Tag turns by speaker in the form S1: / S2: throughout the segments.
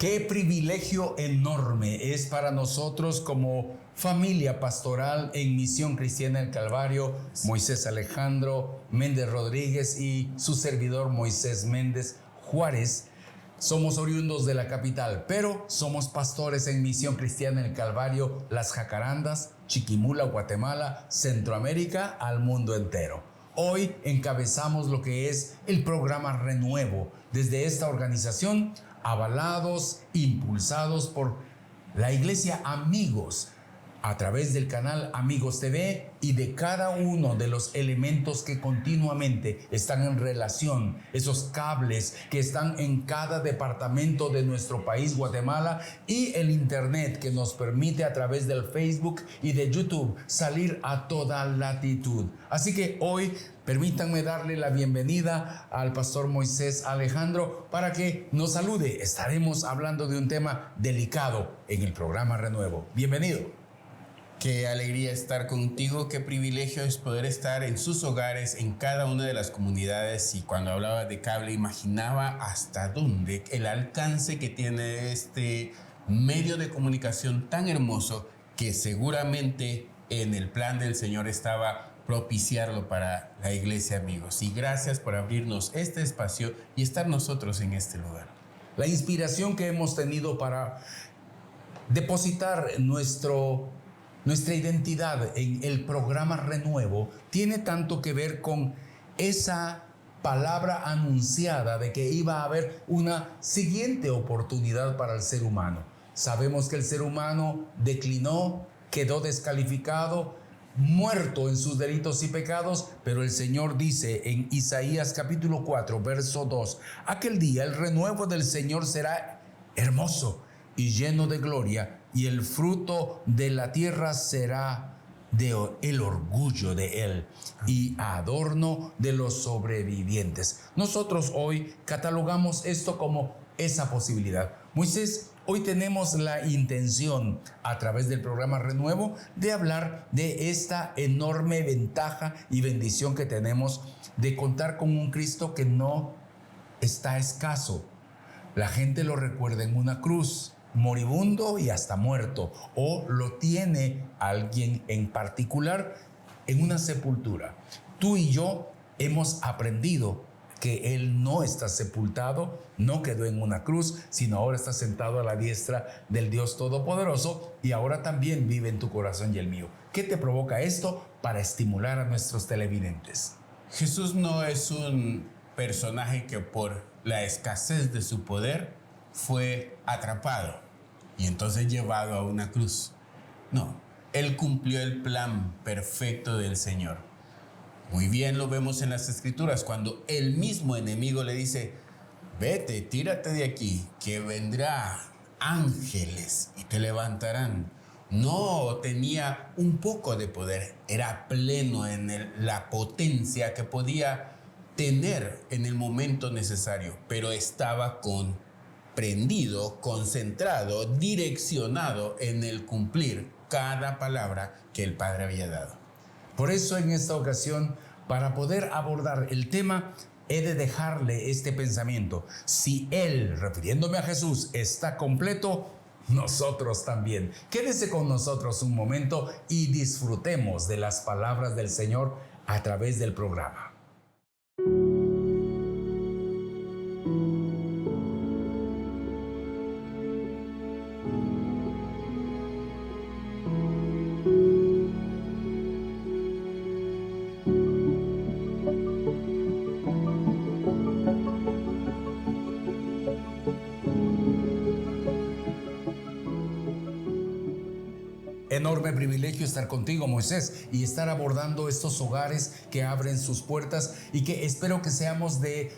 S1: Qué privilegio enorme es para nosotros como familia pastoral en Misión Cristiana del Calvario, Moisés Alejandro Méndez Rodríguez y su servidor Moisés Méndez Juárez. Somos oriundos de la capital, pero somos pastores en Misión Cristiana del Calvario, Las Jacarandas, Chiquimula, Guatemala, Centroamérica, al mundo entero. Hoy encabezamos lo que es el programa Renuevo desde esta organización, avalados, impulsados por la Iglesia Amigos, a través del canal Amigos TV y de cada uno de los elementos que continuamente están en relación, esos cables que están en cada departamento de nuestro país, Guatemala, y el internet que nos permite a través del Facebook y de YouTube salir a toda latitud. Así que hoy permítanme darle la bienvenida al pastor Moisés Alejandro para que nos salude. Estaremos hablando de un tema delicado en el programa Renuevo. Bienvenido.
S2: Qué alegría estar contigo, qué privilegio es poder estar en sus hogares, en cada una de las comunidades. Y cuando hablaba de cable, imaginaba hasta dónde el alcance que tiene este medio de comunicación tan hermoso, que seguramente en el plan del Señor estaba propiciarlo para la Iglesia Amigos. Y gracias por abrirnos este espacio y estar nosotros en este lugar.
S1: La inspiración que hemos tenido para depositar nuestra identidad en el programa Renuevo tiene tanto que ver con esa palabra anunciada de que iba a haber una siguiente oportunidad para el ser humano. Sabemos que el ser humano declinó, quedó descalificado, muerto en sus delitos y pecados, pero el Señor dice en Isaías capítulo 4, verso 2, aquel día el renuevo del Señor será hermoso y lleno de gloria, y el fruto de la tierra será el orgullo de él y adorno de los sobrevivientes. Nosotros hoy catalogamos esto como esa posibilidad. Moisés, hoy tenemos la intención, a través del programa Renuevo, de hablar de esta enorme ventaja y bendición que tenemos de contar con un Cristo que no está escaso. La gente lo recuerda en una cruz, moribundo y hasta muerto, o lo tiene alguien en particular en una sepultura. Tú y yo hemos aprendido que Él no está sepultado, no quedó en una cruz, sino ahora está sentado a la diestra del Dios Todopoderoso y ahora también vive en tu corazón y el mío. ¿Qué te provoca esto para estimular a nuestros televidentes?
S2: Jesús no es un personaje que por la escasez de su poder fue atrapado y entonces llevado a una cruz. No, Él cumplió el plan perfecto del Señor. Muy bien lo vemos en las Escrituras, cuando el mismo enemigo le dice, vete, tírate de aquí, que vendrá ángeles y te levantarán. No tenía un poco de poder, era pleno en la potencia que podía tener en el momento necesario, pero estaba comprendido, concentrado, direccionado en el cumplir cada palabra que el Padre había dado.
S1: Por eso en esta ocasión, para poder abordar el tema, he de dejarle este pensamiento. Si Él, refiriéndome a Jesús, está completo, nosotros también. Quédese con nosotros un momento y disfrutemos de las palabras del Señor a través del programa. Enorme privilegio estar contigo, Moisés, y estar abordando estos hogares que abren sus puertas y que espero que seamos de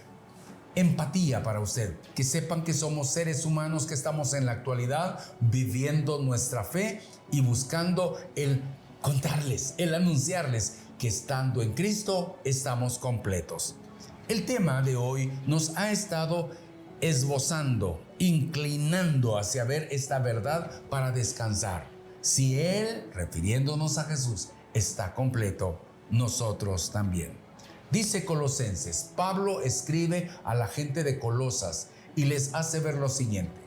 S1: empatía para usted, que sepan que somos seres humanos que estamos en la actualidad viviendo nuestra fe y buscando el contarles, el anunciarles que estando en Cristo estamos completos. El tema de hoy nos ha estado esbozando, inclinando hacia ver esta verdad para descansar. Si Él, refiriéndonos a Jesús, está completo, nosotros también. Dice Colosenses, Pablo escribe a la gente de Colosas y les hace ver lo siguiente.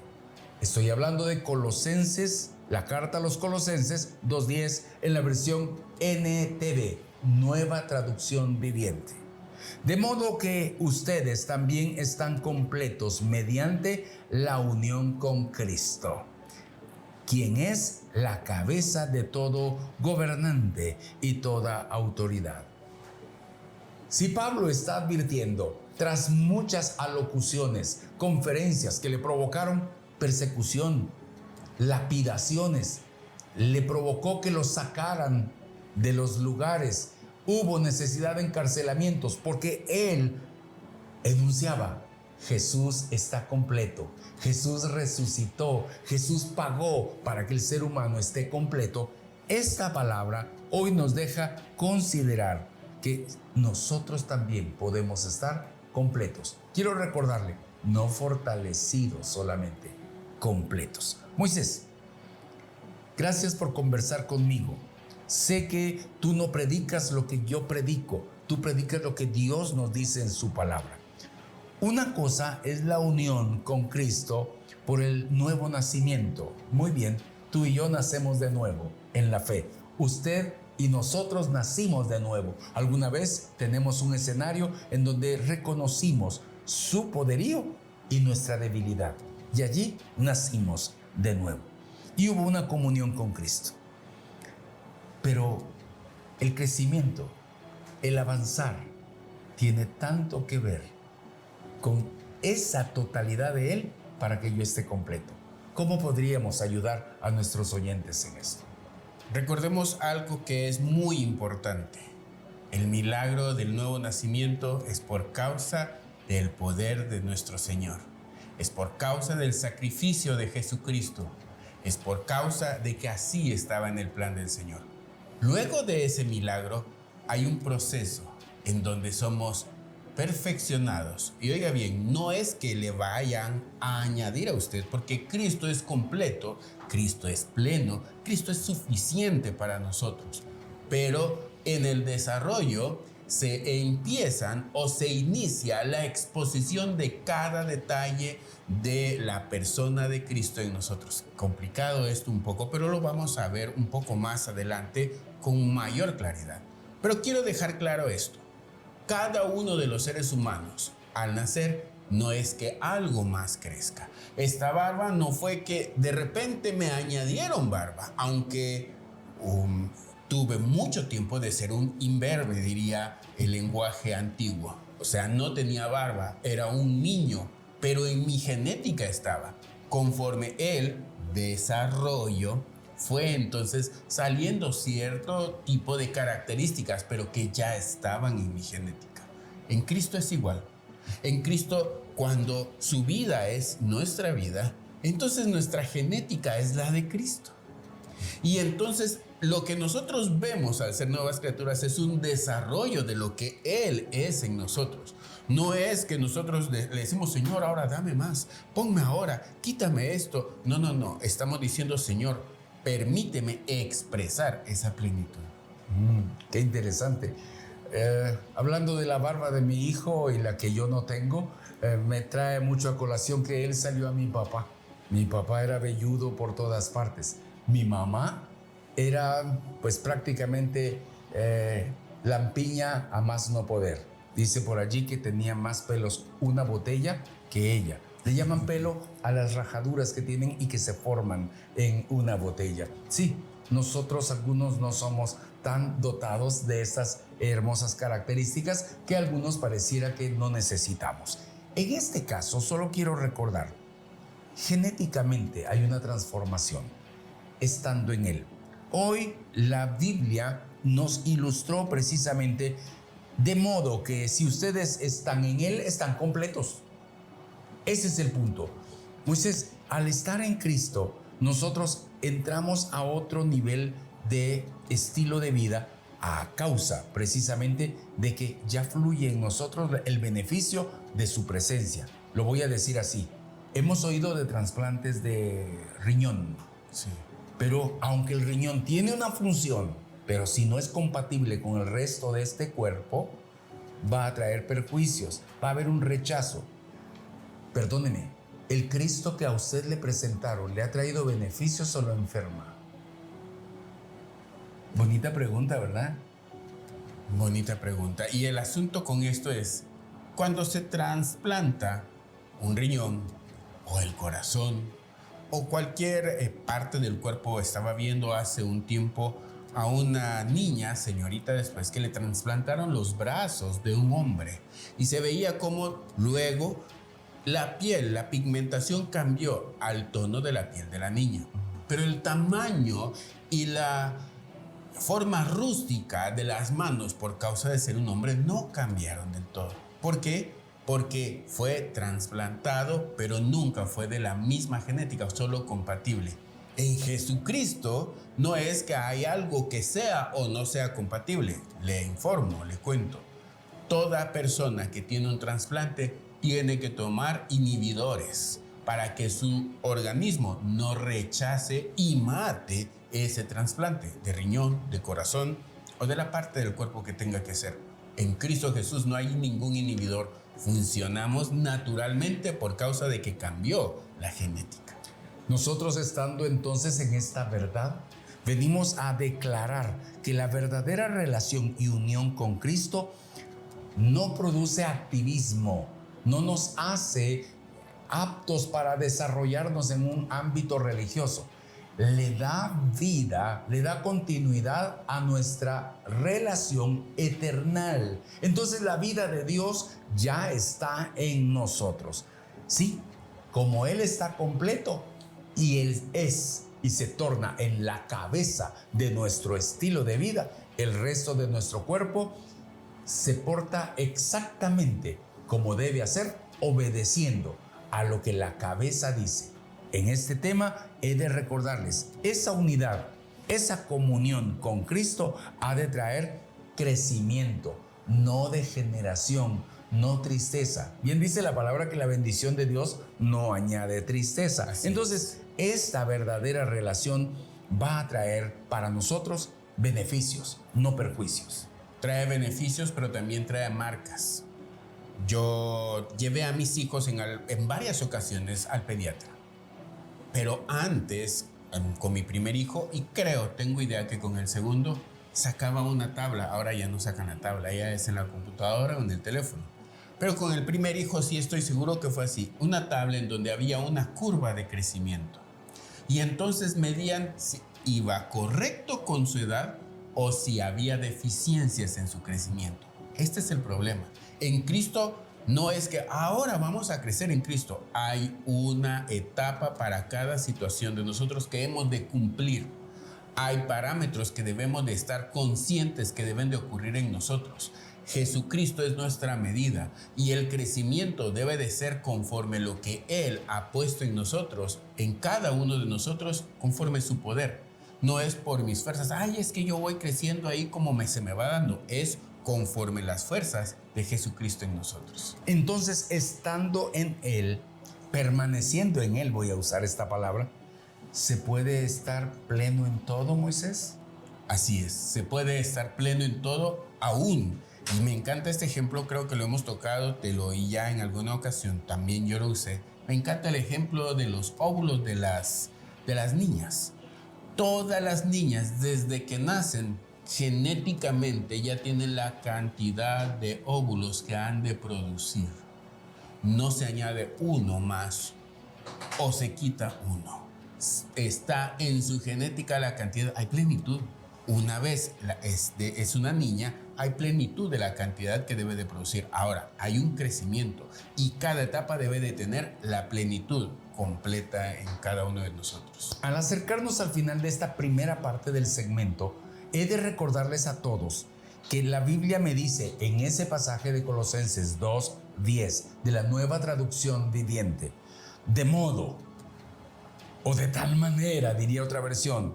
S1: Estoy hablando de Colosenses, la carta a los Colosenses 2:10 en la versión NTV, Nueva Traducción Viviente. De modo que ustedes también están completos mediante la unión con Cristo, quien es la cabeza de todo gobernante y toda autoridad. Si Pablo está advirtiendo, tras muchas alocuciones, conferencias que le provocaron persecución, lapidaciones, le provocó que lo sacaran de los lugares, hubo necesidad de encarcelamientos, porque él enunciaba: Jesús está completo, Jesús resucitó, Jesús pagó para que el ser humano esté completo. Esta palabra hoy nos deja considerar que nosotros también podemos estar completos. Quiero recordarle, no fortalecidos solamente, completos. Moisés, gracias por conversar conmigo. Sé que tú no predicas lo que yo predico, tú predicas lo que Dios nos dice en su palabra. Una cosa es la unión con Cristo por el nuevo nacimiento. Muy bien, tú y yo nacemos de nuevo en la fe. Usted y nosotros nacimos de nuevo. Alguna vez tenemos un escenario en donde reconocimos su poderío y nuestra debilidad. Y allí nacimos de nuevo. Y hubo una comunión con Cristo. Pero el crecimiento, el avanzar, tiene tanto que ver con esa totalidad de Él para que yo esté completo. ¿Cómo podríamos ayudar a nuestros oyentes en esto?
S2: Recordemos algo que es muy importante. El milagro del nuevo nacimiento es por causa del poder de nuestro Señor. Es por causa del sacrificio de Jesucristo. Es por causa de que así estaba en el plan del Señor. Luego de ese milagro hay un proceso en donde somos perfeccionados. Y oiga bien, no es que le vayan a añadir a usted, porque Cristo es completo, Cristo es pleno, Cristo es suficiente para nosotros. Pero en el desarrollo se empiezan o se inicia la exposición de cada detalle de la persona de Cristo en nosotros. Complicado esto un poco, pero lo vamos a ver un poco más adelante con mayor claridad. Pero quiero dejar claro esto. Cada uno de los seres humanos, al nacer, no es que algo más crezca. Esta barba no fue que de repente me añadieron barba, aunque tuve mucho tiempo de ser un imberbe, diría el lenguaje antiguo. O sea, no tenía barba, era un niño, pero en mi genética estaba. Conforme el desarrollo fue entonces saliendo cierto tipo de características, pero que ya estaban en mi genética. En Cristo es igual. En Cristo, cuando su vida es nuestra vida, entonces nuestra genética es la de Cristo. Y entonces lo que nosotros vemos al ser nuevas criaturas es un desarrollo de lo que Él es en nosotros. No es que nosotros le decimos: Señor, ahora dame más, ponme ahora, quítame esto. No. Estamos diciendo: Señor, permíteme expresar esa plenitud.
S1: Qué interesante. Hablando de la barba de mi hijo y la que yo no tengo, me trae mucho a colación que él salió a mi papá. Mi papá era velludo por todas partes. Mi mamá era pues prácticamente lampiña a más no poder. Dice por allí que tenía más pelos una botella que ella. Le llaman pelo a las rajaduras que tienen y que se forman en una botella. Sí, nosotros algunos no somos tan dotados de estas hermosas características que algunos pareciera que no necesitamos. En este caso, solo quiero recordar, genéticamente hay una transformación estando en Él. Hoy la Biblia nos ilustró precisamente de modo que si ustedes están en Él, están completos. Ese es el punto. Moisés, al estar en Cristo, nosotros entramos a otro nivel de estilo de vida a causa precisamente de que ya fluye en nosotros el beneficio de su presencia. Lo voy a decir así. Hemos oído de trasplantes de riñón.
S2: Sí.
S1: Pero aunque el riñón tiene una función, pero si no es compatible con el resto de este cuerpo, va a traer perjuicios, va a haber un rechazo. Perdóneme, ¿El Cristo que a usted le presentaron le ha traído beneficios o lo enferma? Bonita pregunta, ¿verdad?
S2: Bonita pregunta. Y el asunto con esto es, cuando se trasplanta un riñón o el corazón o cualquier parte del cuerpo, estaba viendo hace un tiempo a una niña, señorita, después que le trasplantaron los brazos de un hombre y se veía como luego la piel, la pigmentación cambió al tono de la piel de la niña, pero el tamaño y la forma rústica de las manos por causa de ser un hombre no cambiaron del todo. ¿Por qué? Porque fue trasplantado, pero nunca fue de la misma genética, solo compatible. En Jesucristo no es que hay algo que sea o no sea compatible. Le informo, le cuento. Toda persona que tiene un trasplante tiene que tomar inhibidores para que su organismo no rechace y mate ese trasplante de riñón, de corazón o de la parte del cuerpo que tenga que ser. En Cristo Jesús no hay ningún inhibidor. Funcionamos naturalmente por causa de que cambió la genética.
S1: Nosotros, estando entonces en esta verdad, venimos a declarar que la verdadera relación y unión con Cristo no produce activismo, no nos hace aptos para desarrollarnos en un ámbito religioso. Le da vida, le da continuidad a nuestra relación eternal. Entonces la vida de Dios ya está en nosotros. Sí, como Él está completo y Él es y se torna en la cabeza de nuestro estilo de vida, el resto de nuestro cuerpo se porta exactamente como debe hacer, obedeciendo a lo que la cabeza dice. En este tema he de recordarles, esa unidad, esa comunión con Cristo ha de traer crecimiento, no degeneración, no tristeza. Bien dice la palabra que la bendición de Dios no añade tristeza. Entonces, esta verdadera relación va a traer para nosotros beneficios, no perjuicios.
S2: Trae beneficios, pero también trae marcas. Yo llevé a mis hijos en varias ocasiones al pediatra. Pero antes, con mi primer hijo, y tengo idea que con el segundo, sacaba una tabla. Ahora ya no sacan la tabla, ya es en la computadora o en el teléfono. Pero con el primer hijo sí estoy seguro que fue así. Una tabla en donde había una curva de crecimiento. Y entonces medían si iba correcto con su edad o si había deficiencias en su crecimiento. Este es el problema. En Cristo no es que ahora vamos a crecer en Cristo. Hay una etapa para cada situación de nosotros que hemos de cumplir. Hay parámetros que debemos de estar conscientes que deben de ocurrir en nosotros. Jesucristo es nuestra medida y el crecimiento debe de ser conforme lo que Él ha puesto en nosotros, en cada uno de nosotros, conforme su poder. No es por mis fuerzas, es que yo voy creciendo ahí como se me va dando. Es conforme las fuerzas de Jesucristo en nosotros.
S1: Entonces, estando en Él, permaneciendo en Él, voy a usar esta palabra, ¿se puede estar pleno en todo, Moisés?
S2: Así es, se puede estar pleno en todo aún. Y me encanta este ejemplo, creo que lo hemos tocado, te lo oí ya en alguna ocasión, también yo lo usé. Me encanta el ejemplo de los óvulos de las niñas. Todas las niñas, desde que nacen, genéticamente ya tienen la cantidad de óvulos que han de producir. No se añade uno más o se quita uno. Está en su genética la cantidad, hay plenitud. Una vez es una niña, hay plenitud de la cantidad que debe de producir. Ahora, hay un crecimiento y cada etapa debe de tener la plenitud completa en cada uno de nosotros.
S1: Al acercarnos al final de esta primera parte del segmento, he de recordarles a todos que la Biblia me dice en ese pasaje de Colosenses 2:10 de la Nueva Traducción Viviente, de modo o de tal manera, diría otra versión,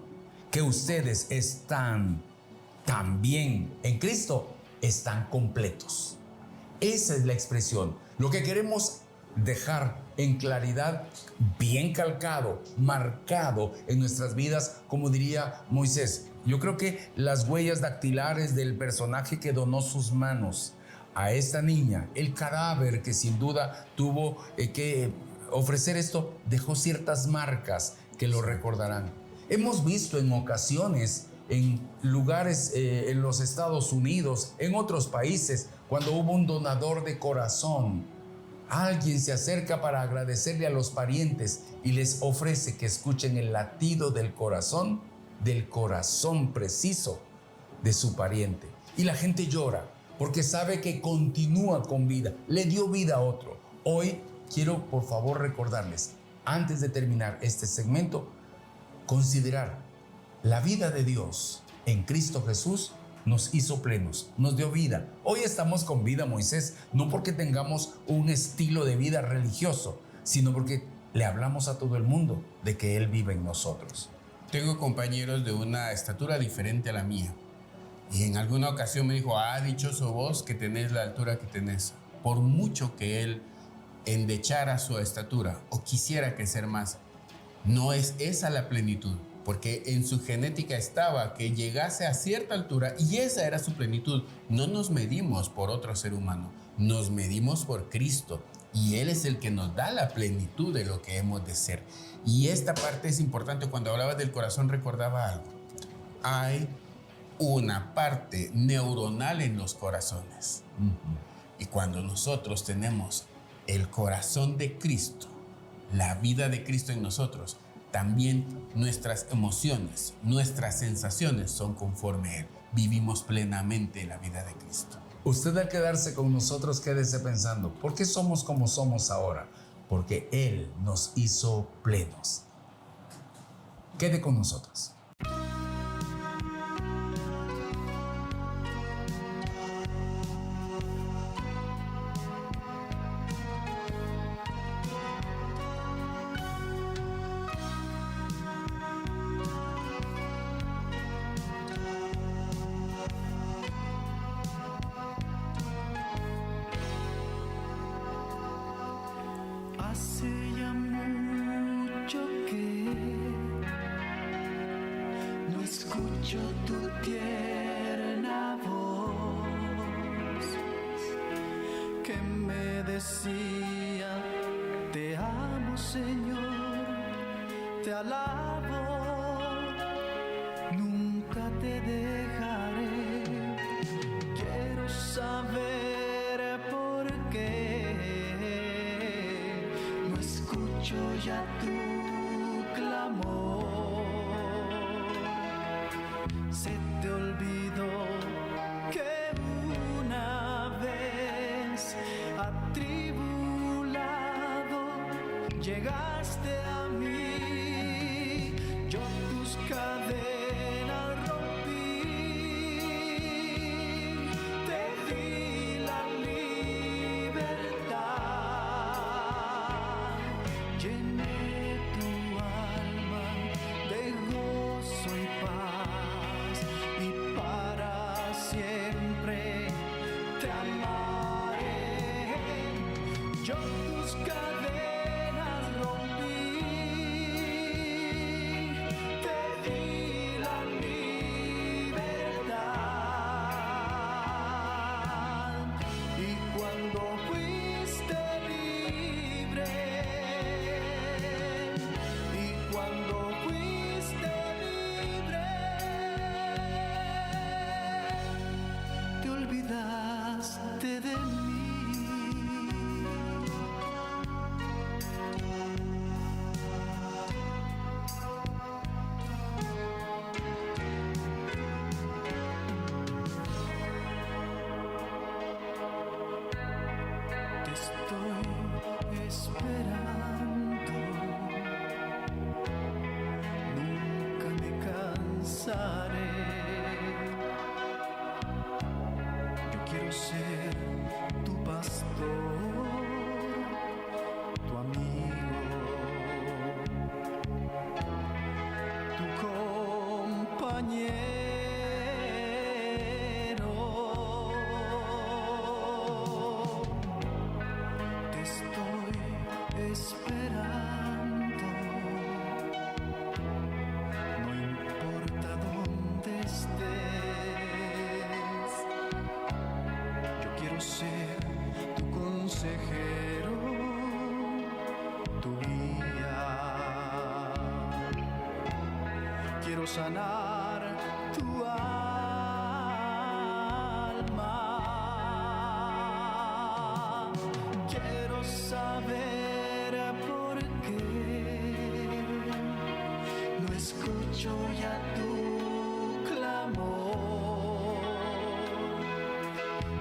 S1: que ustedes están también en Cristo, están completos. Esa es la expresión. Lo que queremos dejar en claridad, bien calcado, marcado en nuestras vidas, como diría Moisés. Yo creo que las huellas dactilares del personaje que donó sus manos a esta niña, el cadáver que sin duda tuvo que ofrecer esto, dejó ciertas marcas que lo recordarán. Hemos visto en ocasiones, en lugares en los Estados Unidos, en otros países, cuando hubo un donador de corazón, alguien se acerca para agradecerle a los parientes y les ofrece que escuchen el latido del corazón preciso de su pariente. Y la gente llora porque sabe que continúa con vida, le dio vida a otro. Hoy quiero, por favor, recordarles, antes de terminar este segmento, considerar la vida de Dios en Cristo Jesús. Nos hizo plenos, nos dio vida. Hoy estamos con vida, Moisés, no porque tengamos un estilo de vida religioso, sino porque le hablamos a todo el mundo de que Él vive en nosotros.
S2: Tengo compañeros de una estatura diferente a la mía. Y en alguna ocasión me dijo, dichoso vos que tenés la altura que tenés. Por mucho que él endechara su estatura o quisiera crecer más, no es esa la plenitud. Porque en su genética estaba que llegase a cierta altura y esa era su plenitud. No nos medimos por otro ser humano, nos medimos por Cristo. Y Él es el que nos da la plenitud de lo que hemos de ser. Y esta parte es importante. Cuando hablaba del corazón recordaba algo. Hay una parte neuronal en los corazones. Y cuando nosotros tenemos el corazón de Cristo, la vida de Cristo en nosotros, también nuestras emociones, nuestras sensaciones son conforme a Él. Vivimos plenamente la vida de Cristo.
S1: Usted, al quedarse con nosotros, quédese pensando, ¿por qué somos como somos ahora? Porque Él nos hizo plenos. Quede con nosotros.
S3: Hace ya mucho que no escucho tu tierna voz que me decía: te amo, Señor, te alabo, nunca te dejaré. Quiero saber por qué no escucho ya tu clamor. Se te olvidó que una vez atribulado llegaste a mí. Yo tus cadenas rompí, te di la libertad, llené tu alma de gozo y paz, y para siempre te amaré. Yo tus cadenas rompí, te di la libertad, y cuando fuiste libre, y cuando fuiste libre, te olvidaste de mí. Te estoy esperando, nunca me cansaré. Yo quiero ser tu pastor, tu amigo, tu compañero. Te estoy esperando, no importa dónde estés. Yo quiero ser tu consejero, tu quiero sanar tu alma. Quiero saber por qué no escucho ya tu clamor.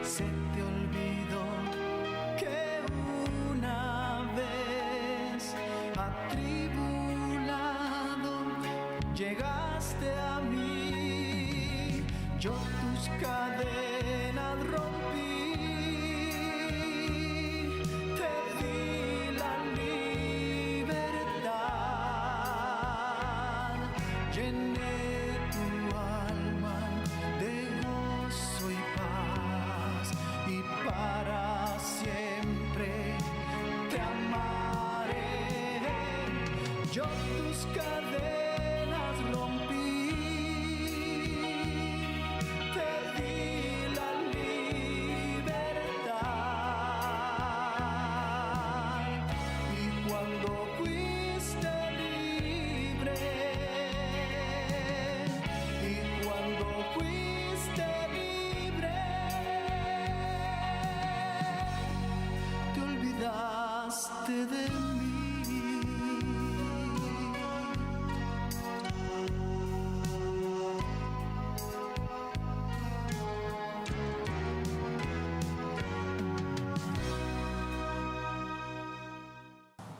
S3: Se te olvidó que una vez atribulado llegaste a mí. Yo tus cadenas rompí, te di la libertad, llené tu alma de gozo y paz, y para siempre te amaré. Yo tus cadenas rompí, te di la libertad, y cuando fuiste libre, y cuando fuiste libre, te olvidaste de mí.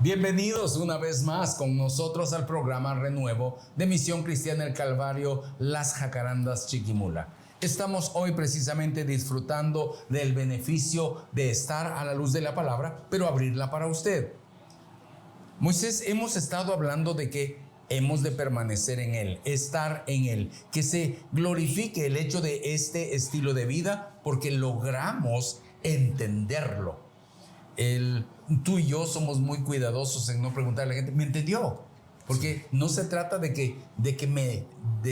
S1: Bienvenidos una vez más con nosotros al programa Renuevo de Misión Cristiana El Calvario, Las Jacarandas, Chiquimula. Estamos hoy precisamente disfrutando del beneficio de estar a la luz de la palabra, pero abrirla para usted. Moisés, hemos estado hablando de que hemos de permanecer en Él, estar en Él, que se glorifique el hecho de este estilo de vida porque logramos entenderlo. Tú y yo somos muy cuidadosos en no preguntarle a la gente, ¿me entendió? Porque no se trata de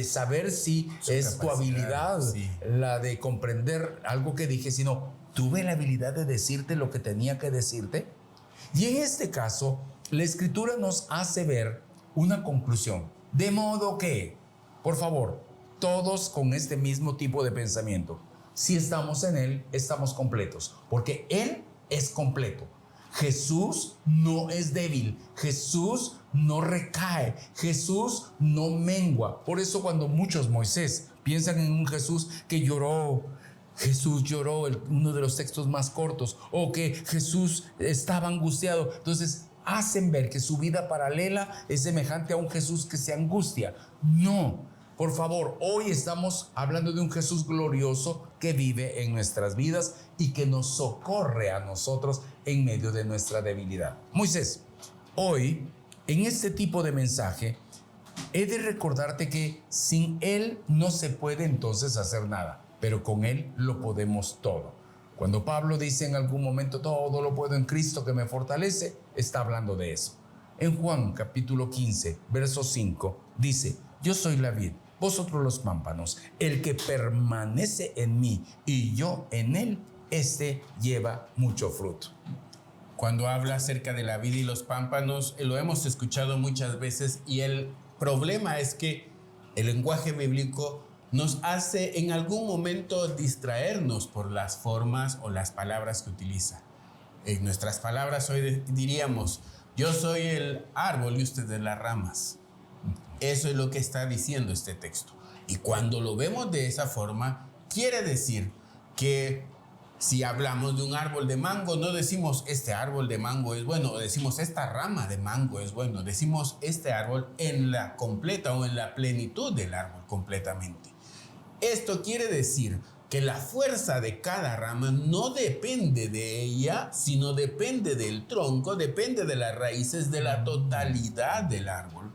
S1: saber si
S2: Su
S1: es tu
S2: capacidad,
S1: habilidad
S2: sí.
S1: la de comprender algo que dije, sino tuve la habilidad de decirte lo que tenía que decirte. Y en este caso, la Escritura nos hace ver una conclusión. De modo que, por favor, todos con este mismo tipo de pensamiento, si estamos en Él, estamos completos, porque Él es completo. Jesús no es débil, Jesús no recae, Jesús no mengua. Por eso cuando muchos, Moisés, piensan en un Jesús que lloró, Jesús lloró, uno de los textos más cortos, o que Jesús estaba angustiado, entonces hacen ver que su vida paralela es semejante a un Jesús que se angustia. No, por favor, hoy estamos hablando de un Jesús glorioso que vive en nuestras vidas y que nos socorre a nosotros en medio de nuestra debilidad. Moisés, hoy, en este tipo de mensaje, he de recordarte que sin Él no se puede entonces hacer nada, pero con Él lo podemos todo. Cuando Pablo dice en algún momento, todo lo puedo en Cristo que me fortalece, está hablando de eso. En Juan capítulo 15, verso 5, dice, yo soy la vid, vosotros los pámpanos, el que permanece en mí y yo en él, este lleva mucho fruto.
S2: Cuando habla acerca de la vid y los pámpanos, lo hemos escuchado muchas veces y el problema es que el lenguaje bíblico nos hace en algún momento distraernos por las formas o las palabras que utiliza. En nuestras palabras hoy diríamos, yo soy el árbol y ustedes las ramas. Eso es lo que está diciendo este texto. Y cuando lo vemos de esa forma, quiere decir que si hablamos de un árbol de mango, no decimos este árbol de mango es bueno, o decimos esta rama de mango es bueno, decimos este árbol en la completa o en la plenitud del árbol completamente. Esto quiere decir que la fuerza de cada rama no depende de ella, sino depende del tronco, depende de las raíces, de la totalidad del árbol.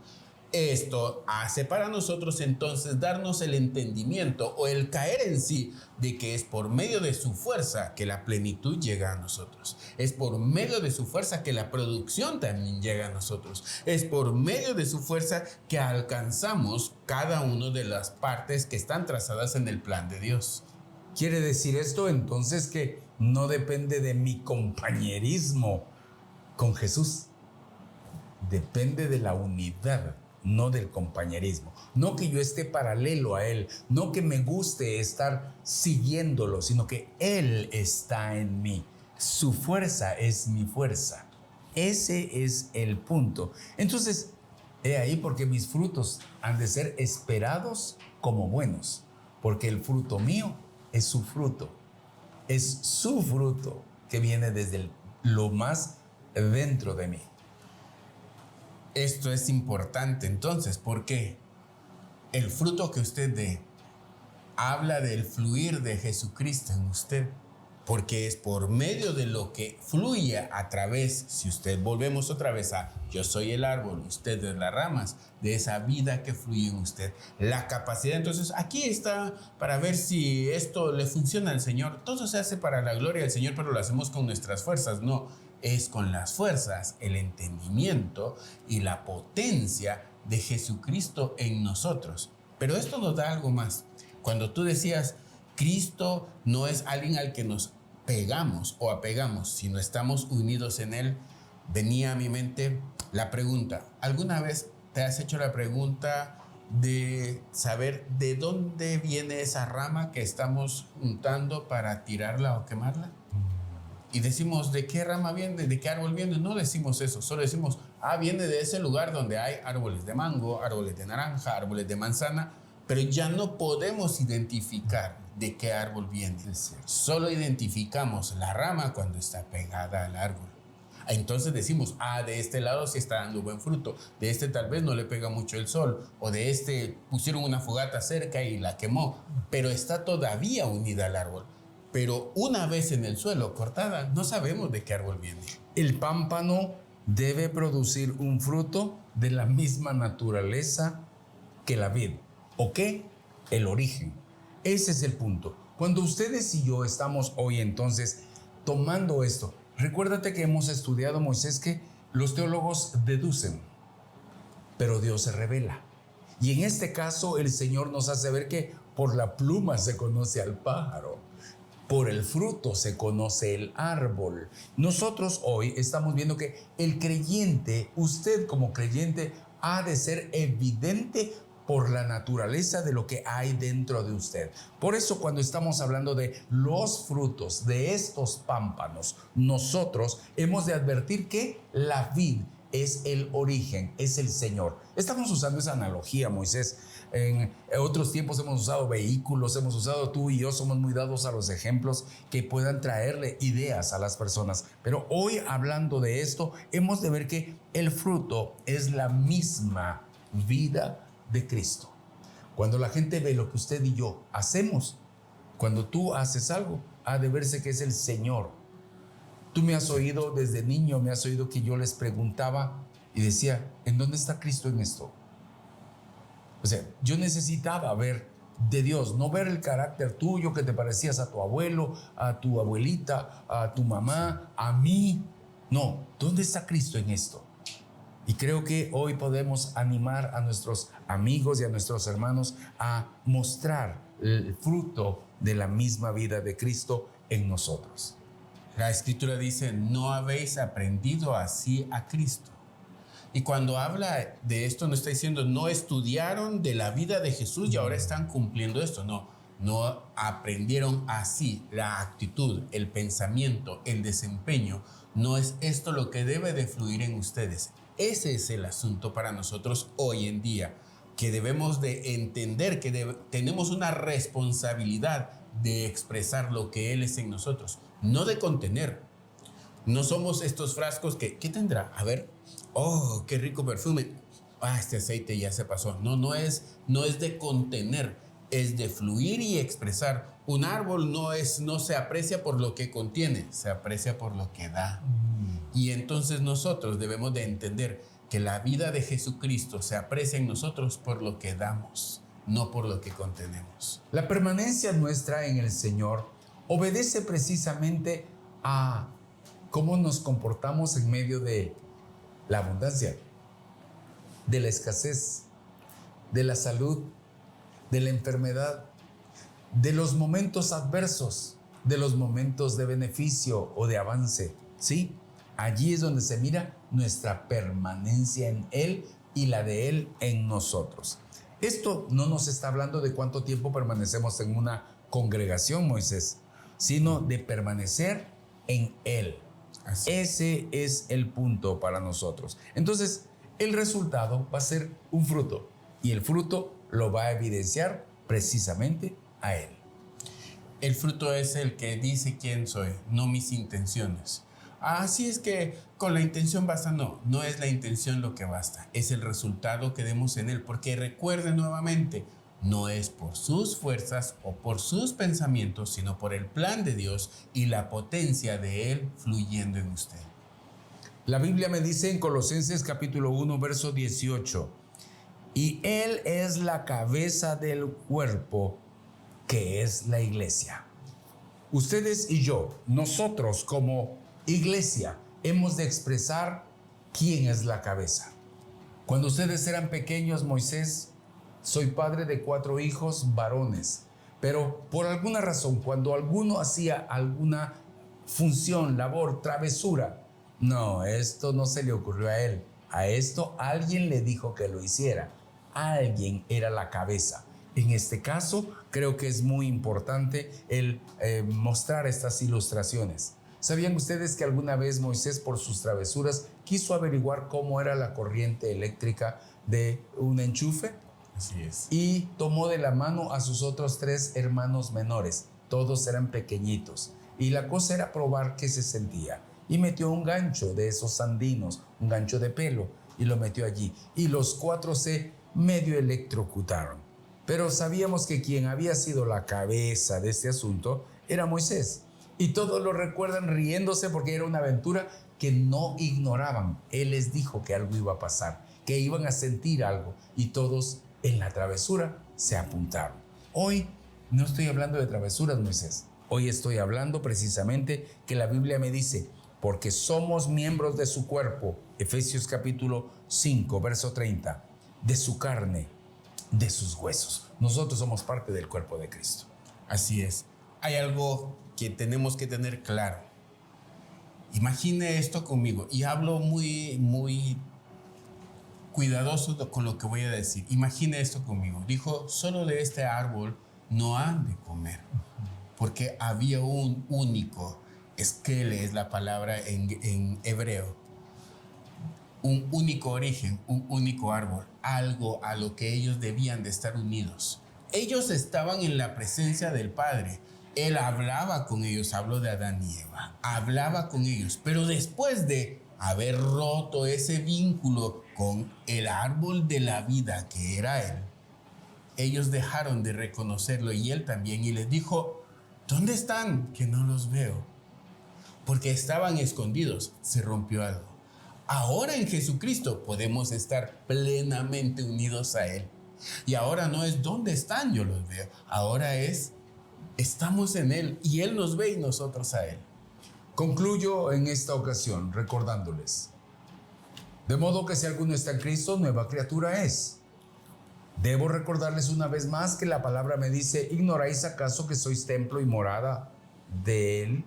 S2: Esto hace para nosotros entonces darnos el entendimiento o el caer en sí de que es por medio de su fuerza que la plenitud llega a nosotros. Es por medio de su fuerza que la producción también llega a nosotros. Es por medio de su fuerza que alcanzamos cada una de las partes que están trazadas en el plan de Dios.
S1: ¿Quiere decir esto entonces que no depende de mi compañerismo con Jesús? Depende de la unidad no del compañerismo, no que yo esté paralelo a Él, no que me guste estar siguiéndolo, sino que Él está en mí. Su fuerza es mi fuerza. Ese es el punto. Entonces, he ahí porque mis frutos han de ser esperados como buenos, porque el fruto mío es su fruto. Es su fruto que viene desde lo más dentro de mí.
S2: Esto es importante entonces, porque el fruto que usted dé habla del fluir de Jesucristo en usted, porque es por medio de lo que fluye a través, si usted volvemos otra vez a yo soy el árbol, usted es las ramas, de esa vida que fluye en usted, la capacidad. Entonces aquí está para ver si esto le funciona al Señor. Todo se hace para la gloria del Señor, pero lo hacemos con nuestras fuerzas, no, es con las fuerzas, el entendimiento y la potencia de Jesucristo en nosotros. Pero esto nos da algo más. Cuando tú decías, Cristo no es alguien al que nos pegamos o apegamos, sino estamos unidos en Él, venía a mi mente la pregunta. ¿Alguna vez te has hecho la pregunta de saber de dónde viene esa rama que estamos juntando para tirarla o quemarla? Y decimos, ¿de qué rama viene? ¿De qué árbol viene? No decimos eso, solo decimos, viene de ese lugar donde hay árboles de mango, árboles de naranja, árboles de manzana, pero ya no podemos identificar de qué árbol viene. Solo identificamos la rama cuando está pegada al árbol. Entonces decimos, de este lado sí está dando buen fruto, de este tal vez no le pega mucho el sol, o de este pusieron una fogata cerca y la quemó, pero está todavía unida al árbol. Pero una vez en el suelo cortada, no sabemos de qué árbol viene.
S1: El pámpano debe producir un fruto de la misma naturaleza que la vid, o que el origen. Ese es el punto. Cuando ustedes y yo estamos hoy entonces tomando esto, recuérdate que hemos estudiado, Moisés, que los teólogos deducen, pero Dios se revela. Y en este caso el Señor nos hace ver que por la pluma se conoce al pájaro, por el fruto se conoce el árbol. Nosotros hoy estamos viendo que el creyente, usted como creyente, ha de ser evidente por la naturaleza de lo que hay dentro de usted. Por eso cuando estamos hablando de los frutos de estos pámpanos, nosotros hemos de advertir que la vid es el origen, es el Señor. Estamos usando esa analogía, Moisés. En otros tiempos hemos usado vehículos, hemos usado, tú y yo somos muy dados a los ejemplos que puedan traerle ideas a las personas. Pero hoy, hablando de esto, hemos de ver que el fruto es la misma vida de Cristo. Cuando la gente ve lo que usted y yo hacemos, cuando tú haces algo, ha de verse que es el Señor. Tú me has oído desde niño, me has oído que yo les preguntaba y decía, ¿en dónde está Cristo en esto? O sea, yo necesitaba ver de Dios, no ver el carácter tuyo que te parecías a tu abuelo, a tu abuelita, a tu mamá, a mí. No, ¿dónde está Cristo en esto? Y creo que hoy podemos animar a nuestros amigos y a nuestros hermanos a mostrar el fruto de la misma vida de Cristo en nosotros.
S2: La Escritura dice, no habéis aprendido así a Cristo. Y cuando habla de esto, no está diciendo, no estudiaron de la vida de Jesús y ahora están cumpliendo esto. No aprendieron así. La actitud, el pensamiento, el desempeño, no es esto lo que debe de fluir en ustedes. Ese es el asunto para nosotros hoy en día, que debemos de entender que tenemos una responsabilidad de expresar lo que Él es en nosotros, no de contener. No somos estos frascos que, ¿qué tendrá? A ver, oh, qué rico perfume. Este aceite ya se pasó. No es de contener, es de fluir y expresar. Un árbol no se aprecia por lo que contiene, se aprecia por lo que da. Y entonces nosotros debemos de entender que la vida de Jesucristo se aprecia en nosotros por lo que damos, no por lo que contenemos.
S1: La permanencia nuestra en el Señor obedece precisamente a cómo nos comportamos en medio de la abundancia, de la escasez, de la salud, de la enfermedad, de los momentos adversos, de los momentos de beneficio o de avance. ¿Sí? Allí es donde se mira nuestra permanencia en Él y la de Él en nosotros. Esto no nos está hablando de cuánto tiempo permanecemos en una congregación, Moisés, sino de permanecer en Él.
S2: Así.
S1: Ese es el punto para nosotros. Entonces, el resultado va a ser un fruto y el fruto lo va a evidenciar precisamente a Él.
S2: El fruto es el que dice quién soy, no mis intenciones. Así es que con la intención basta, no es la intención lo que basta, es el resultado que demos en Él. Porque recuerden nuevamente, no es por sus fuerzas o por sus pensamientos, sino por el plan de Dios y la potencia de Él fluyendo en usted.
S1: La Biblia me dice en Colosenses capítulo 1, verso 18, y Él es la cabeza del cuerpo, que es la iglesia. Ustedes y yo, nosotros como iglesia, hemos de expresar quién es la cabeza. Cuando ustedes eran pequeños, Moisés, soy padre de 4 hijos varones, pero por alguna razón, cuando alguno hacía alguna función, labor, travesura, no, esto no se le ocurrió a él. A esto alguien le dijo que lo hiciera. Alguien era la cabeza. En este caso, creo que es muy importante el mostrar estas ilustraciones. ¿Sabían ustedes que alguna vez Moisés, por sus travesuras, quiso averiguar cómo era la corriente eléctrica de un enchufe?
S2: Así es.
S1: Y tomó de la mano a sus otros 3 hermanos menores. Todos eran pequeñitos. Y la cosa era probar qué se sentía. Y metió un gancho de esos andinos, un gancho de pelo, y lo metió allí. Y los 4 se medio electrocutaron. Pero sabíamos que quien había sido la cabeza de este asunto era Moisés. Y todos lo recuerdan riéndose porque era una aventura que no ignoraban. Él les dijo que algo iba a pasar, que iban a sentir algo. Y todos en la travesura se apuntaron. Hoy no estoy hablando de travesuras, Moisés. Hoy estoy hablando precisamente que la Biblia me dice, porque somos miembros de su cuerpo, Efesios capítulo 5, verso 30, de su carne, de sus huesos. Nosotros somos parte del cuerpo de Cristo.
S2: Así es. Hay algo que tenemos que tener claro. Imagine esto conmigo, y hablo muy cuidadoso con lo que voy a decir. Imagine esto conmigo. Dijo, solo de este árbol no han de comer, porque había un único, esquele es la palabra en hebreo, un único origen, un único árbol, algo a lo que ellos debían de estar unidos. Ellos estaban en la presencia del Padre. Él hablaba con ellos, habló de Adán y Eva, hablaba con ellos, pero después de haber roto ese vínculo con el árbol de la vida que era Él, ellos dejaron de reconocerlo y Él también, y les dijo, ¿dónde están? Que no los veo. Porque estaban escondidos, se rompió algo. Ahora en Jesucristo podemos estar plenamente unidos a Él. Y ahora no es dónde están, yo los veo. Ahora es, estamos en Él y Él nos ve y nosotros a Él.
S1: Concluyo en esta ocasión recordándoles. De modo que si alguno está en Cristo, nueva criatura es. Debo recordarles una vez más que la palabra me dice, ¿ignoráis acaso que sois templo y morada de Él?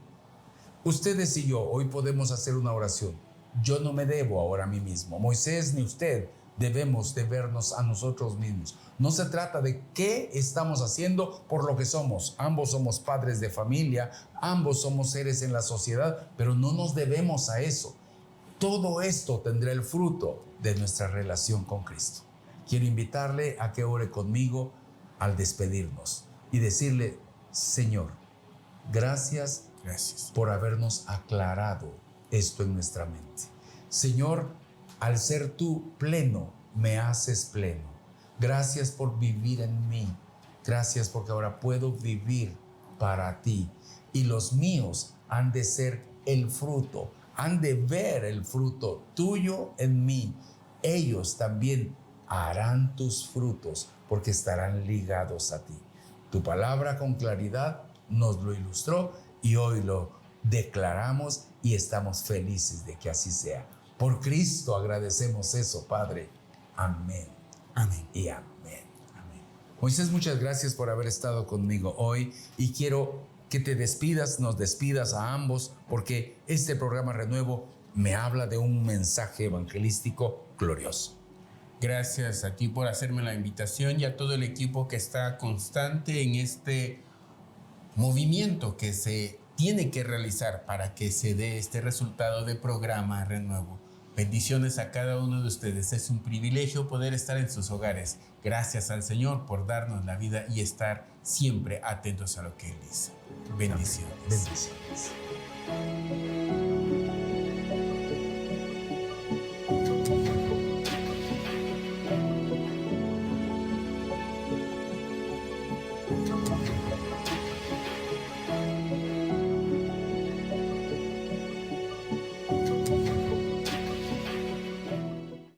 S1: Ustedes y yo hoy podemos hacer una oración. Yo no me debo ahora a mí mismo. Moisés ni usted debemos de vernos a nosotros mismos. No se trata de qué estamos haciendo por lo que somos. Ambos somos padres de familia, ambos somos seres en la sociedad, pero no nos debemos a eso. Todo esto tendrá el fruto de nuestra relación con Cristo. Quiero invitarle a que ore conmigo al despedirnos y decirle, Señor, gracias por habernos aclarado esto en nuestra mente. Señor, al ser tú pleno, me haces pleno. Gracias por vivir en mí. Gracias porque ahora puedo vivir para ti. Y los míos han de ser el fruto, han de ver el fruto tuyo en mí. Ellos también harán tus frutos porque estarán ligados a ti. Tu palabra con claridad nos lo ilustró y hoy lo declaramos y estamos felices de que así sea. Por Cristo agradecemos eso, Padre. Amén.
S2: Amén.
S1: Y amén. Amén. Moisés, muchas gracias por haber estado conmigo hoy y quiero que te despidas, nos despidas a ambos, porque este programa Renuevo me habla de un mensaje evangelístico glorioso.
S2: Gracias a ti por hacerme la invitación y a todo el equipo que está constante en este movimiento que se tiene que realizar para que se dé este resultado de programa Renuevo. Bendiciones a cada uno de ustedes. Es un privilegio poder estar en sus hogares. Gracias al Señor por darnos la vida y estar siempre atentos a lo que Él dice. Bendiciones.
S1: Bendiciones.